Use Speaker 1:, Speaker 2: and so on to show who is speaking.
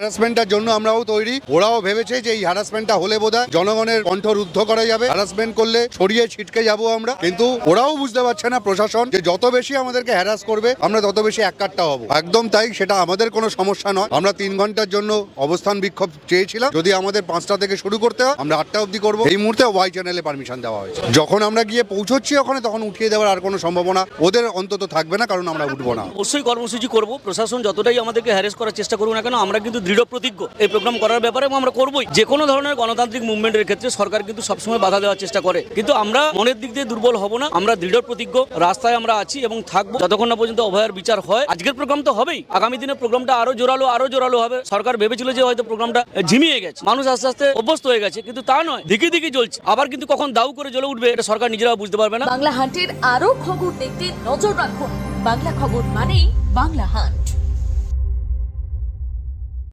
Speaker 1: হ্যারাসমেন্টের জন্য আমরাও তৈরি। ওরাও ভেবেছে যে এই হ্যারাসমেন্টটা হলে বোধহয় জনগণের কণ্ঠ রুদ্ধ করা যাবে, হ্যারাসমেন্ট করলে ছড়িয়ে ছিটকে যাবো আমরা। কিন্তু ওরাও বুঝতে পারছে না প্রশাসন, যে যত বেশি আমাদেরকে হ্যারাস করবে আমরা তত বেশি এককাট্টা হবো। একদম তাই, সেটা আমাদের কোনো সমস্যা নয়। আমরা 3 ঘন্টার জন্য অবস্থান বিক্ষোভ চেয়েছিলাম। যদি আমাদের 5টা থেকে শুরু করতে হয় আমরা 8টা অবধি করবো। এই মুহূর্তে ওয়াই চ্যানেলে পারমিশন দেওয়া হয়েছে। যখন আমরা গিয়ে পৌঁছচ্ছি ওখানে তখন উঠিয়ে দেওয়ার আর কোনো সম্ভাবনা ওদের অন্তত থাকবে না, কারণ আমরা উঠবো না।
Speaker 2: অবশ্যই কর্মসূচি করব। প্রশাসন যতটাই আমাদেরকে হ্যারেস করার চেষ্টা করুক না কেন, আমরা কিন্তু দৃঢ় প্রতিজ্ঞ এই প্রোগ্রাম করার ব্যাপারে, এবং আমরা করবোই। যে কোনো ধরনের গণতান্ত্রিক মুভমেন্টের ক্ষেত্রে সরকার কিন্তু সবসময় বাধা দেওয়ার চেষ্টা করে, কিন্তু আমরা মনের দিক দিয়ে দুর্বল হব না। আমরা দৃঢ় প্রতিজ্ঞ, রাস্তায় আমরা আছি এবং থাকবো যতক্ষণ না পর্যন্ত অভয়ার বিচার হয়। আজকের প্রোগ্রাম তো হবেই, আগামী দিনে প্রোগ্রামটা আরো জোরালো হবে। সরকার ভেবেছিল যে হয়তো প্রোগ্রামটা ঝিমিয়ে গেছে, মানুষ আস্তে আস্তে অভ্যস্ত হয়ে গেছে, কিন্তু তা নয়, দিকে দিকে জ্বলছে। আবার কিন্তু কখন দাউ করে জ্বলে উঠবে এটা সরকার নিজেরাও বুঝতে পারবে না।
Speaker 3: বাংলা হান্টের আরো খবর দেখতে নজর রাখুন। বাংলা খবর মানেই বাংলা হান্ট।